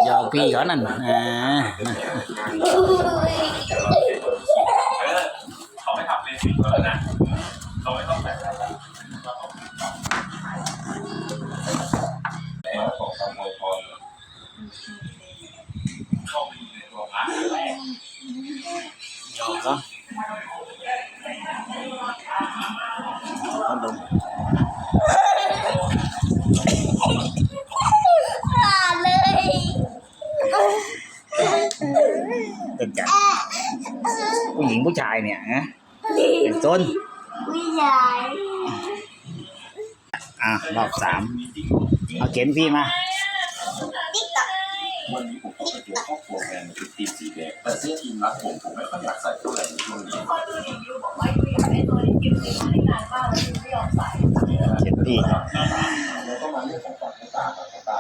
หยอกพี่เขานั่นเขาไม่ทำเลยสิแล้วนะเขาไม่ต้องแบบแล้วของขโมยพรเข้าไปอยู่ในตัวพระหยอกเขาลงเลยเป็นจัดผู้หญิงผู้ชายเนี่ยนะเป็นต้นผู้ใหญ่ รอบ3เอาเข็มพี่มาวันนี้ผมก็ไปเจอครอบครัวแฟนคือทีมสีแดงแต่เสื้อทีมรักผมไม่ค่อยอยากใส่เท่าไหร่ในช่วงนี้เข็มพี่แล้วก็มาเรื่องของฝากให้ตาฝากให้ตา